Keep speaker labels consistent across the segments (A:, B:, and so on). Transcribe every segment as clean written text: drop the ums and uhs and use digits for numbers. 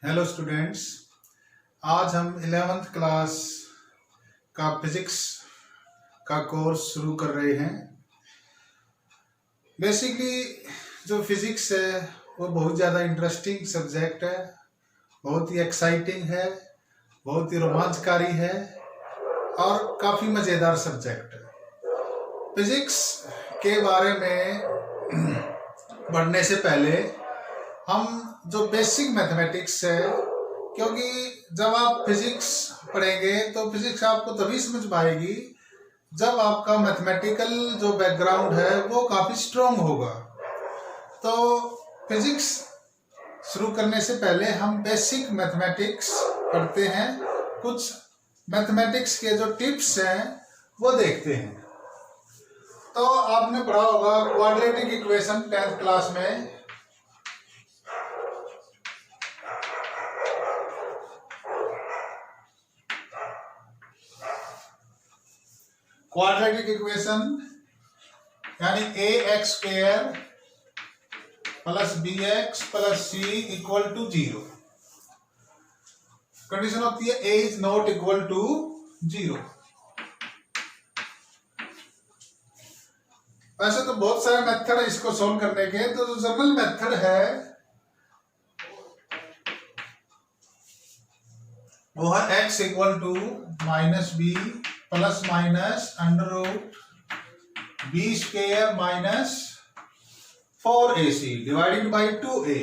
A: Hello students. आज हम 11th class का फिजिक्स का कोर्स शुरू कर रहे हैं। बेसिकली जो फिजिक्स है वो बहुत ज़्यादा इंटरेस्टिंग सब्जेक्ट है, बहुत ही एक्साइटिंग है, बहुत ही रोमांचकारी है और काफ़ी मज़ेदार सब्जेक्ट है। फिजिक्स के बारे में पढ़ने से पहले हम जो बेसिक मैथमेटिक्स है, क्योंकि जब आप फिजिक्स पढ़ेंगे तो फिजिक्स आपको तभी समझ पाएगी जब आपका मैथमेटिकल जो बैकग्राउंड है वो काफ़ी स्ट्रॉन्ग होगा। तो फिजिक्स शुरू करने से पहले हम बेसिक मैथमेटिक्स पढ़ते हैं, कुछ मैथमेटिक्स के जो टिप्स हैं वो देखते हैं। तो आपने पढ़ा होगा क्वाड्रेटिक इक्वेशन 10th क्लास में। क्वाड्रेटिक इक्वेशन यानी a x square plus b x plus c equal to 0। Condition होती है a is not equal to 0। वैसे तो बहुत सारे मेथड है इसको सॉल्व करने के, तो जो जनरल मेथड है वो है x equal to minus b plus minus under root b square minus 4ac divided by 2a।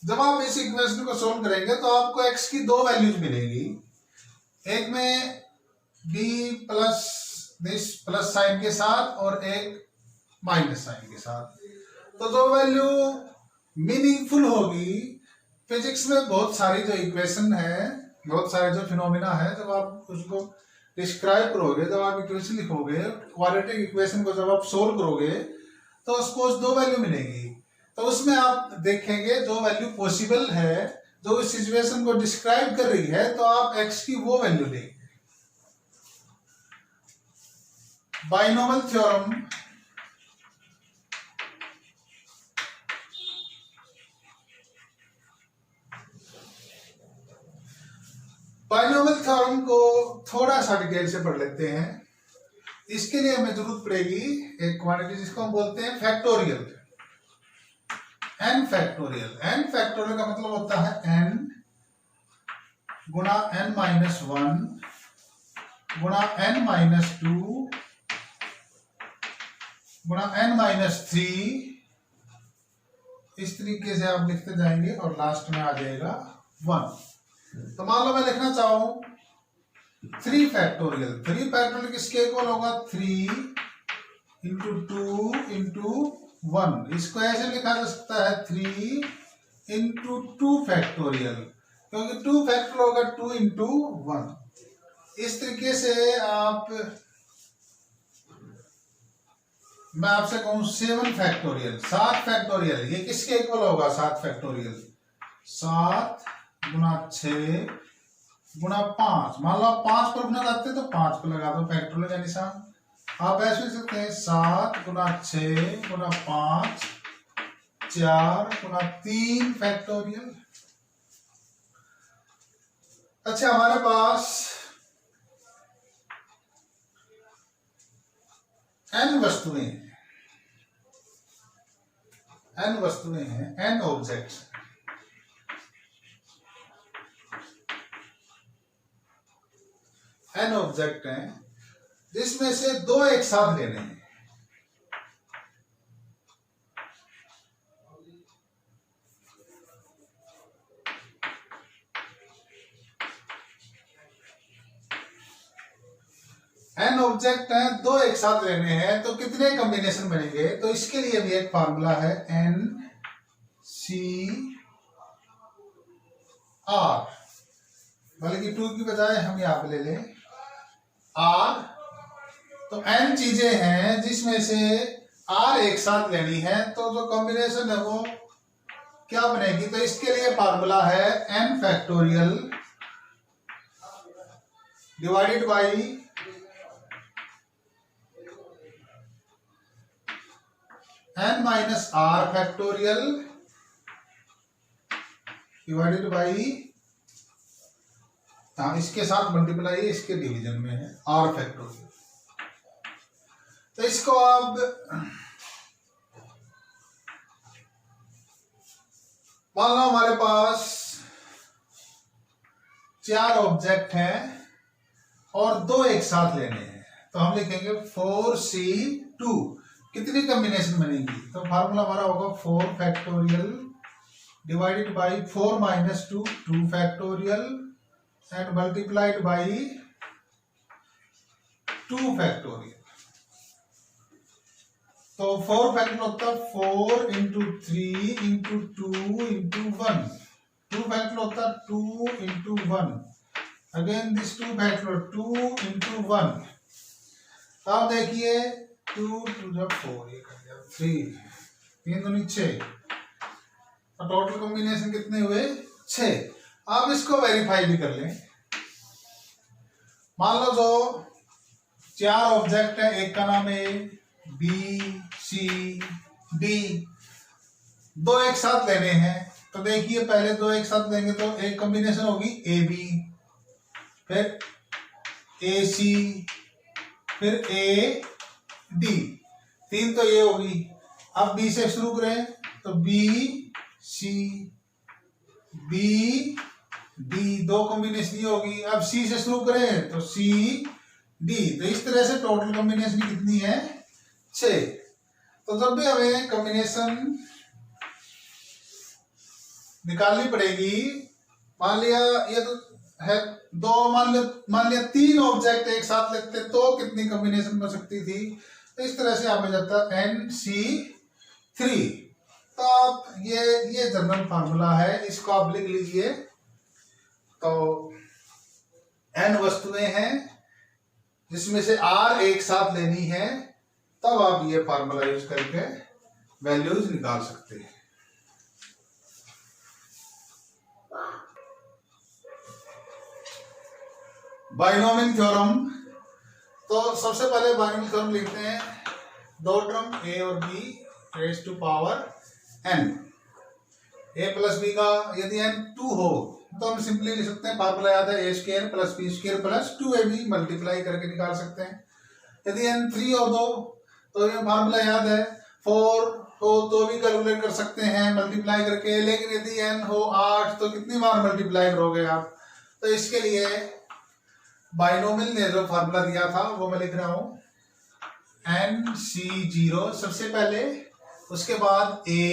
A: जब आप इस इक्वेशन को सोल्व करेंगे तो आपको x की दो वैल्यूज मिलेगी, एक में b plus this plus sign के साथ और एक माइनस साइन के साथ। तो जो वैल्यू मीनिंगफुल होगी, फिजिक्स में बहुत सारी जो इक्वेशन है, बहुत सारे जो फिनोमिना है, जब आप उसको डिस्क्राइब करोगे, जब आप इक्वेशन लिखोगे, क्वाड्रेटिक इक्वेशन को जब आप सोल्व करोगे तो सपोज दो वैल्यू मिलेगी। तो उसमें आप देखेंगे जो वैल्यू पॉसिबल है, जो इस सिचुएशन को डिस्क्राइब कर रही है, तो आप x की वो वैल्यू लेंगे। बाइनोमियल थ्योरम बाइनोमियल थ्योरम को थोड़ा सा डिटेल से पढ़ लेते हैं। इसके लिए हमें जरूरत पड़ेगी एक क्वांटिटी जिसको हम बोलते हैं factorial. n factorial, n factorial का मतलब होता है n गुणा n माइनस 1 गुणा n माइनस 2 गुणा n माइनस 3। इस तरीके से आप लिखते जाएंगे और लास्ट में आ जाएगा 1। तो मान लो मैं लिखना चाहूं 3 फैक्टोरियल। 3 फैक्टोरियल किसके इक्वल होगा? 3 इंटू 2 इंटू 1। इसको ऐसे लिखा जा सकता है 3 इंटू 2 फैक्टोरियल, क्योंकि 2 फैक्टोरियल होगा 2 इंटू 1। इस तरीके से मैं आपसे कहूं 7 फैक्टोरियल, 7 फैक्टोरियल, ये किसके इक्वल होगा? 7 फैक्टोरियल 7 गुणा 6 गुणा 5। मान लो आप 5 पर गुना करते हैं तो 5 पर लगा दो फैक्टोरियल का निशान। आप ऐसे लिख सकते हैं 7 गुणा 6 गुणा 5 4 गुणा 3 फैक्टोरियल। अच्छा, हमारे पास n वस्तुएं हैं, n वस्तुएं हैं, n ऑब्जेक्ट्स। n ऑब्जेक्ट हैं जिसमें से दो एक साथ लेने हैं। n ऑब्जेक्ट हैं, दो एक साथ लेने हैं, तो कितने कॉम्बिनेशन बनेंगे? तो इसके लिए भी एक फार्मूला है n c r, बल्कि 2 की बजाय हम यहां पे ले लें r। तो n चीजें हैं जिसमें से r एक साथ लेनी है, तो जो कॉम्बिनेशन है वो क्या बनेगी? तो इसके लिए फार्मूला है n factorial divided by n minus r factorial divided by, हाँ इसके साथ मल्टीप्लाई, इसके डिवीजन में है आर फैक्टोरियल। तो इसको अब मान लो हमारे पास 4 ऑब्जेक्ट हैं और 2 एक साथ लेने हैं, तो हम लिखेंगे 4C2। कितनी कॉम्बिनेशन बनेगी? तो फार्मूला हमारा होगा 4 factorial divided by 4 minus 2 2 factorial and multiplied by 2 factorial. तो 4 फैक्टर होता है 4 इंटू 3 इंटू 2 इंटू 1। 2 फैक्टर होता है 2 into 1। Again this 2 factor 2 into 1। अब देखिए 2 2 जब 4 ये कर दिया 3 3 दूनी 6, और टोटल कॉम्बिनेशन कितने हुए? 6। अब इसको वेरीफाई भी कर लें। मान लो जो 4 ऑब्जेक्ट है, एक का नाम है बी सी डी, 2 एक साथ लेने हैं। तो देखिए पहले 2 एक साथ लेंगे तो एक कॉम्बिनेशन होगी ए बी, फिर ए सी, फिर ए डी, 3 तो ये होगी। अब बी से शुरू करें तो B C B D, 2 combination ये होगी। अब सी से शुरू करें तो सी डी, तो इस तरह से टोटल कॉम्बिनेशन कितनी है? 6। तो जब भी हमें कॉम्बिनेशन निकालनी पड़ेगी, मान लिया ये तो है 2, मान लिया 3 ऑब्जेक्ट एक साथ लेते तो कितनी कॉम्बिनेशन बन सकती थी? तो इस तरह से हमें जाता है NC3। तो आप ये जनरल फार्मूला है, इसको आप लिख लीजिए। तो n वस्तुएं हैं जिसमें से R एक साथ लेनी है, तब आप ये फार्मूला यूज करके वैल्यूज निकाल सकते हैं। बाइनोमियल थ्योरम, तो सबसे पहले बाइनोमियल थ्योरम लिखते हैं। 2 टर्म a और b raise to power n, a plus b का यदि n 2 हो तो हम सिंपली लिख सकते हैं, फार्मूला याद है a square plus b square plus 2ab, multiply करके निकाल सकते हैं। यदि n 3 और 2 तो ये फार्मूला याद है, 4 हो तो भी कैलकुलेट कर सकते हैं मल्टीप्लाई करके। लेकिन यदि n हो 8 तो कितनी बार मल्टीप्लाई करोगे आप? तो इसके लिए बाइनोमियल ने जो फार्मूला दिया था वो मैं लिख रहा हूं, NC0 सबसे पहले, उसके बाद a,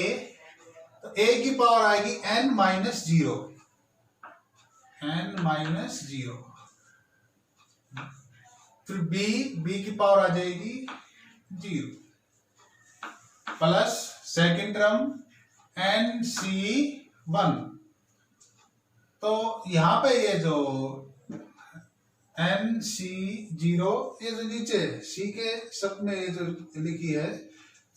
A: तो a की पावर आएगी n माइनस 0, फिर b की पावर आ जाएगी 0, प्लस सेकेंड टर्म NC1। तो यहां पे ये जो NC0 ये जो नीचे C के शब्द में ये जो लिखी है,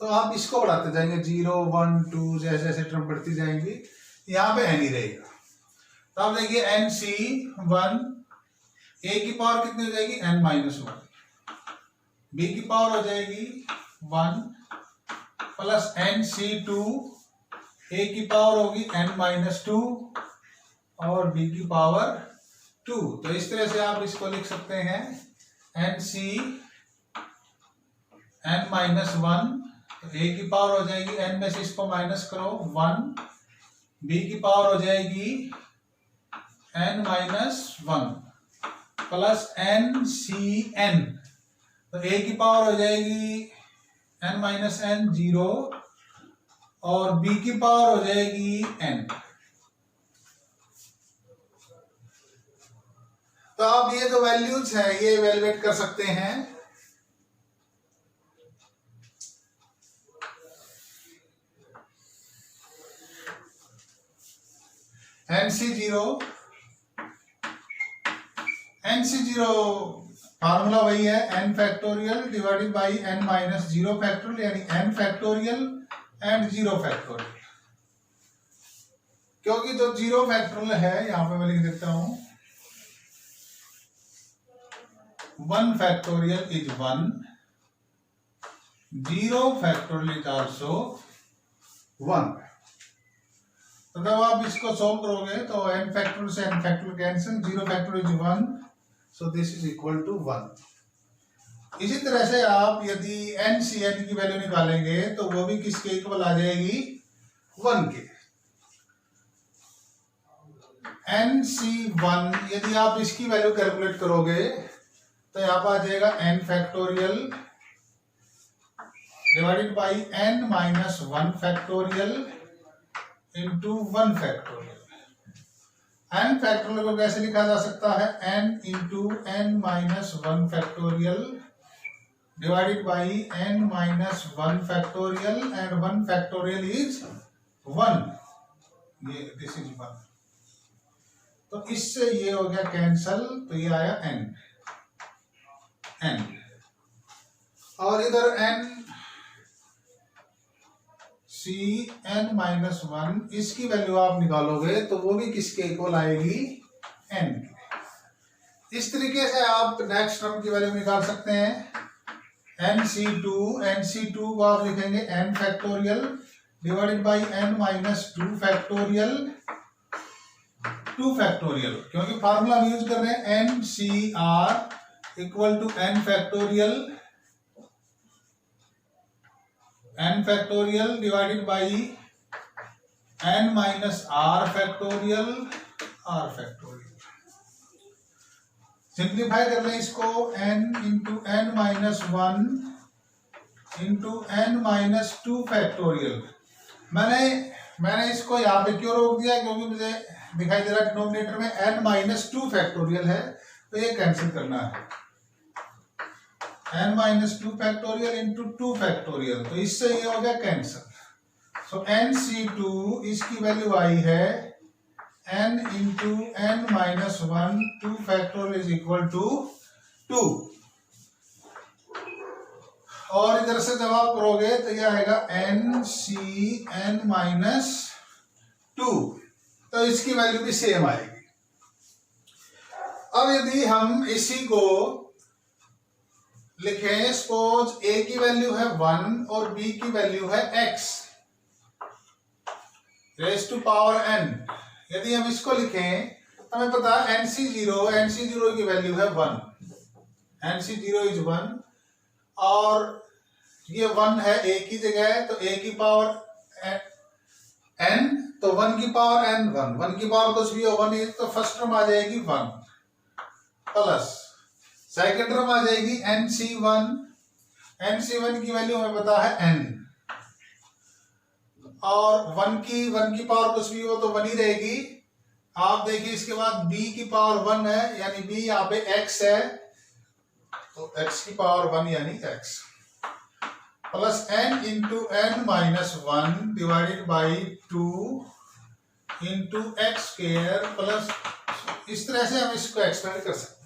A: तो आप इसको बढ़ाते जाएंगे 0 1 2 जैसे जैसे टर्म बढ़ती जाएंगी, यहाँ पे n ही रहेगा। तो आप देखिए NC1 a की पावर कितनी हो जाएगी? n माइनस 1, b की पावर हो जाएगी 1, प्लस NC2 a की पावर होगी n माइनस 2 और b की पावर 2। तो इस तरह से आप इसको लिख सकते हैं NC n माइनस 1, तो a की पावर हो जाएगी n में से इसको माइनस करो 1, b की पावर हो जाएगी n माइनस 1 प्लस NCn, तो a की पावर हो जाएगी n माइनस n 0 और b की पावर हो जाएगी n। तो आप ये जो वैल्यूज हैं ये इवेलुएट कर सकते हैं। NC0 फार्मूला वही है, n factorial divided by n minus 0 factorial, यानी n फैक्टोरियल एंड 0 फैक्टोरियल। क्योंकि जो 0 फैक्टोरियल है यहां पे मैं लिख देता हूं 1 factorial is 1, 0 factorial is also 1। तो जब आप इसको सोल्व करोगे तो n फैक्टोरियल से n factorial cancel, 0 factorial is 1, so this is equal to 1। इसी तरह से आप यदि NCN की वैल्यू निकालेंगे तो वो भी किसके इक्वल आ जाएगी, 1 के। NC1 यदि आप इसकी वैल्यू कैलकुलेट करोगे तो यहाँ पर आ जाएगा n factorial divided by n minus 1 factorial into 1 factorial. n factorial को कैसे लिखा जा सकता है, n into n minus 1 factorial divided by n minus 1 factorial and 1 factorial is 1, ये दिस इज 1। तो इससे ये हो गया कैंसल, तो ये आया n। और इधर n c n माइनस 1 इसकी वैल्यू आप निकालोगे तो वो भी किसके इक्वल आएगी, n के। इस तरीके से आप नेक्स्ट टर्म की वैल्यू निकाल सकते हैं। NC2 को आप लिखेंगे n factorial divided by n minus 2 factorial, 2 factorial, क्योंकि फार्मूला हम यूज कर रहे हैं NCR equal to n factorial divided by n minus r factorial, r factorial. Simplify कर लें इसको, n into n minus 1 into n minus 2 factorial. मैंने इसको यहाँ पे क्यों रोक दिया, क्योंकि मुझे दिखाई दे रहा है डिनोमिनेटर में n माइनस 2 फैक्टोरियल है, तो ये कैंसिल करना है। n minus 2 factorial into 2 factorial, तो इससे ये हो गया कैंसिल। सो NC2 इसकी वैल्यू आई है n into n minus 1 2 factorial is equal to 2। और इधर से जब आप करोगे तो ये आएगा NCN माइनस 2, तो इसकी वैल्यू भी सेम आएगी। अब यदि हम इसी को लिखें, सपोज a की वैल्यू है 1 और b की वैल्यू है x raise to power n। यदि हम इसको लिखें तो हमें पता है NC0 की वैल्यू है 1, NC0 इज 1, और ये 1 है a की जगह, तो a की पावर n, तो 1 की पावर n 1 की पावर कुछ भी हो 1 है, तो फर्स्ट टर्म आ जाएगी 1 प्लस सेकेंड टर्म आ जाएगी NC1 की वैल्यू हमें पता है n, और 1 की पावर कुछ भी हो तो 1 ही रहेगी। आप देखिए इसके बाद b की पावर 1 है, यानी b यहाँ पे x है, तो x की पावर 1 यानी x plus n into n minus 1 divided by 2 into x square plus, इस तरह से हम इसको एक्सपेंड कर सकते हैं।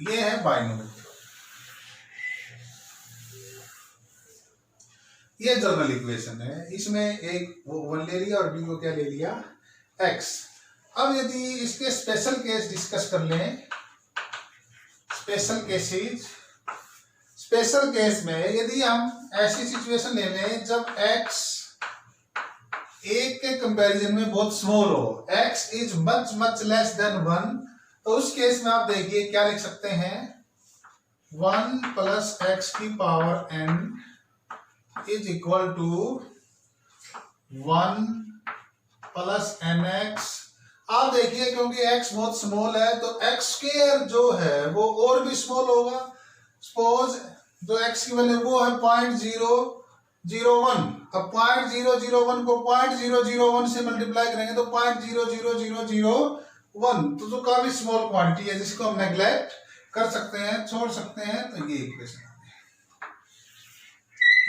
A: ये है बाइनोमियल, ये जनरल इक्वेशन है। इसमें एक वो 1 ले लिया और b को क्या ले लिया, x। अब यदि इसके स्पेशल केस डिस्कस कर लें, स्पेशल केस में यदि हम ऐसी सिचुएशन ले लें जब x एक के कंपैरिजन में बहुत स्मॉल हो, x is much less than 1, तो उस केस में आप देखिए क्या लिख सकते हैं, 1 प्लस एक्स की power n is equal to 1 plus nx। आप देखिए क्योंकि x बहुत स्मॉल है तो x स्क्वायर जो है वो और भी स्मॉल होगा। सपोज जो x की वैल्यू वो है 0.001, अब 0.001 को 0.001 से मल्टीप्लाई करेंगे तो 0.00001, तो जो काफी स्मॉल क्वांटिटी है जिसको हम नेग्लेक्ट कर सकते हैं, छोड़ सकते हैं, तो ये इक्वेशन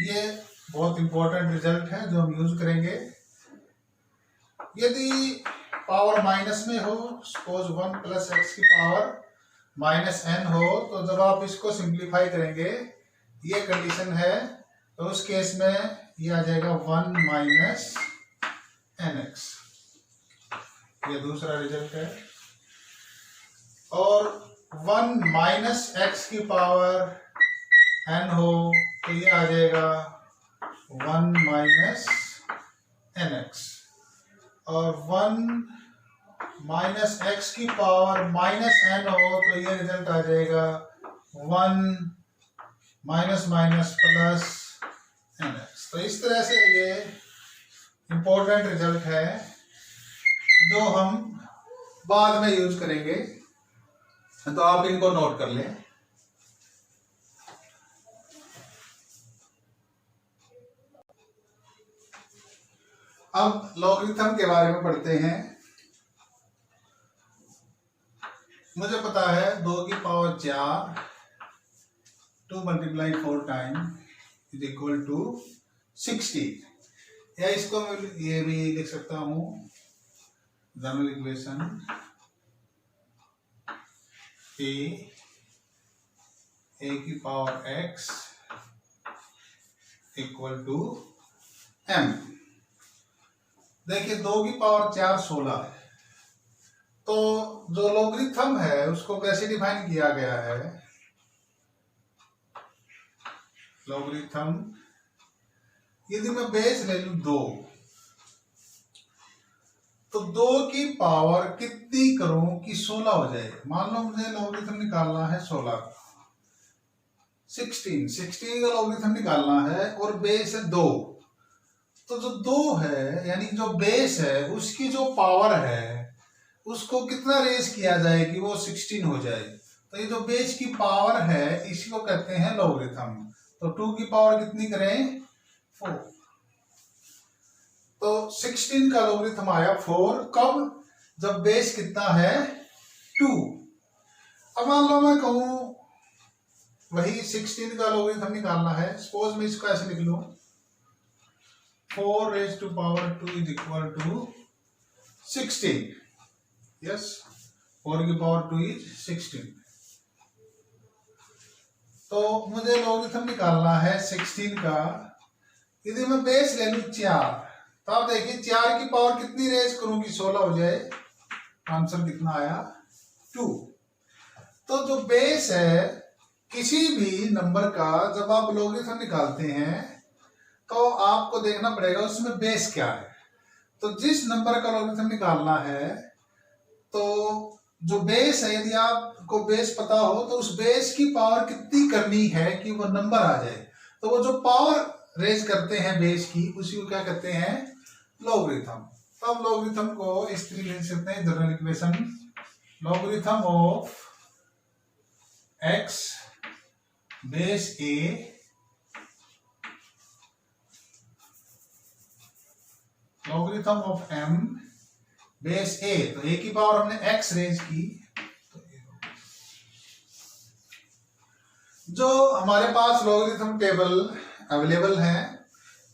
A: ये बहुत इंपॉर्टेंट रिजल्ट है जो हम यूज करेंगे। यदि पावर माइनस में हो, सपोज 1 प्लस एक्स की पावर माइनस n हो, तो जब आप इसको सिंप्लीफाई करेंगे ये कंडीशन है, तो उस केस में ये आ जाएगा 1 माइनस nx, ये दूसरा रिजल्ट है। और 1 माइनस एक्स की पावर n हो तो ये आ जाएगा 1 माइनस nx, और 1 माइनस एक्स की पावर माइनस एन हो तो ये रिजल्ट आ जाएगा 1 minus minus plus n x. तो इस तरह से ये इंपॉर्टेंट रिजल्ट है जो हम बाद में यूज करेंगे, तो आप इनको नोट कर लें। अब लॉगरिथम के बारे में पढ़ते हैं। मुझे पता है 2 की power 4 2 multiply 4 time is equal to 60, या इसको मैं ये भी लिख सकता हूं जनरल इक्वेशन ए की power x equal to m। देखिए 2 की पावर 4 16 है, तो जो लॉगरिथम है उसको कैसे डिफाइन किया गया है? लॉगरिथम, यदि मैं बेस ले लूं 2, तो 2 की पावर कितनी करूं कि 16 हो जाए? मान लो मुझे लॉगरिथम निकालना है 16 का, 16 का लॉगरिथम निकालना है और बेस है 2, तो जो 2 है यानी जो बेस है उसकी जो पावर है उसको कितना रेज किया जाए कि वो 16 हो जाए? तो ये जो बेस की पावर है इसी को कहते हैं लॉगरिथम। तो 2 की पावर कितनी करें? 4। तो 16 का लॉगरिथम आया 4। कब? जब बेस कितना है? 2। अब मान लो मैं कहूं वही 16 का लॉगरिथम निकालना है, सपोज मैं इसको ऐसे लिख लूं 4 raised to power 2 is equal to 16। Yes, 4 की पावर 2 इज 16। तो मुझे लॉगरिथम निकालना है 16 का। यदि मैं बेस ले लूं 4, तो आप देखिए 4 की पावर कितनी रेज करूं कि 16 हो जाए? आंसर कितना आया? 2। तो जो बेस है किसी भी नंबर का जब आप लॉगरिथम निकालते हैं तो आपको देखना पड़ेगा उसमें बेस क्या है। तो जिस नंबर का लॉगरिथम निकालना है तो जो बेस है, यदि आपको बेस पता हो तो उस बेस की पावर कितनी करनी है कि वो नंबर आ जाए, तो वो जो पावर रेज करते हैं बेस की उसी को क्या कहते हैं? लॉगरिथम। तो अब लॉगरिथम को इस तरीके से लिखते हैं general equation logarithm of x base a logarithm of m base a। तो a की पावर हमने x रेज की, जो हमारे पास लॉगरिथम टेबल अवेलेबल है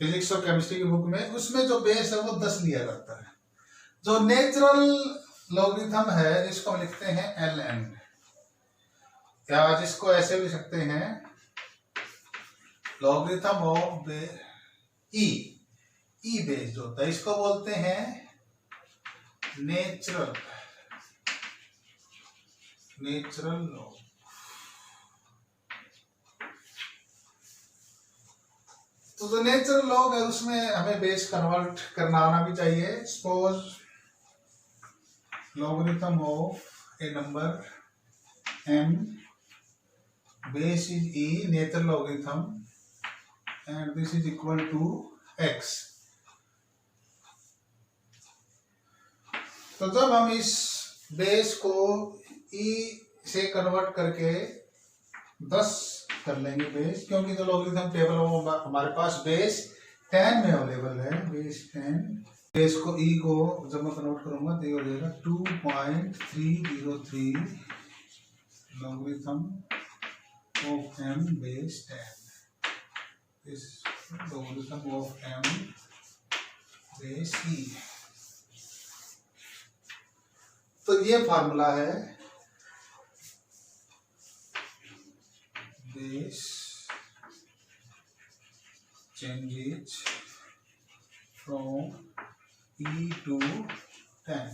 A: फिजिक्स और केमिस्ट्री की बुक में, उसमें जो बेस है वो 10 लिया जाता है। जो नेचुरल लॉगरिथम है जिसको हम लिखते हैं ln, या जिसको ऐसे लिख सकते हैं लॉगरिथम ऑफ e बेस जो होता है, इसको बोलते हैं नेचुरल लॉग। तो जो नेचुरल लॉग है उसमें हमें बेस कन्वर्ट करना आना भी चाहिए। Suppose logarithm of a number m base is e natural logarithm and this is equal to x। तो जब हम इस बेस को e से कन्वर्ट करके 10 कर लेंगे बेस, क्योंकि जो लॉगरिथम टेबल है वो हमारे पास बेस 10 में अवेलेबल है, बेस 10। बेस को e को जब मैं कन्वर्ट करूंगा तो ये हो जाएगा 2.303 लॉगरिथम ऑफ m बेस 10 इस logarithm of m base e। तो ये फार्मूला है base changes from e to 10।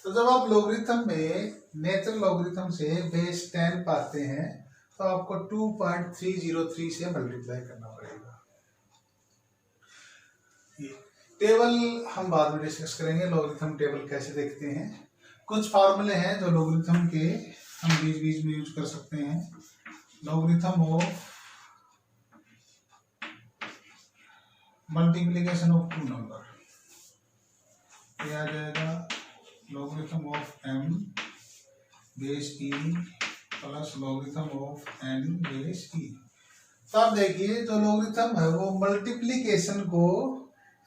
A: तो जब आप लॉगरिथम में नेचुरल लॉगरिथम से बेस 10 पाते हैं तो आपको 2.303 से मल्टीप्लाई करना पड़ेगा। टेबल हम बाद में डिस्कस करेंगे, लॉगरिथम टेबल कैसे देखते हैं। कुछ फार्मूले हैं जो लॉगरिथम के हम बीच बीच में यूज कर सकते हैं। Logarithm of multiplication of two number, ये आ जाएगा logarithm of m base e plus logarithm of n base e। तो आप देखिए जो लॉगरिथम है वो मल्टीप्लिकेशन को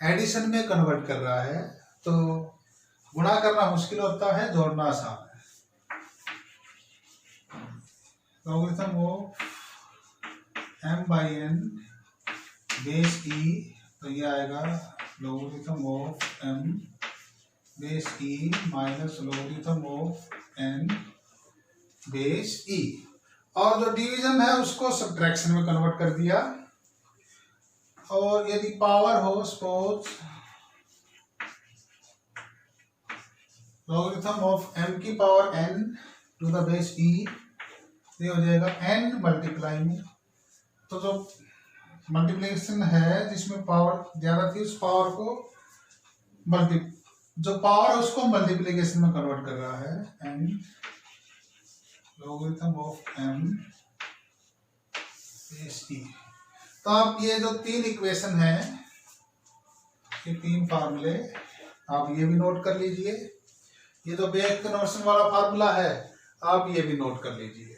A: एडिशन में कन्वर्ट कर रहा है, तो गुणा करना मुश्किल होता है, जोड़ना आसान है। Logarithm of m by n base e, तो ये आएगा logarithm of m base e minus logarithm of n base e। और जो डिवीजन है उसको सब्ट्रैक्शन में कन्वर्ट कर दिया। और यदि पावर हो सपोज लॉगरिथम ऑफ m की power n to the base e, ये हो जाएगा n मल्टीप्लाई में। तो जो मल्टीप्लिकेशन है जिसमें पावर ज्यादा थी उस पावर को जो पावर है उसको मल्टीप्लिकेशन में कन्वर्ट कर रहा है। n logarithm of m base e। तो आप ये जो तीन इक्वेशन है, ये तीन फार्मूले आप ये भी नोट कर लीजिए। ये जो बेक कन्वर्शन वाला फार्मूला है आप ये भी नोट कर लीजिए।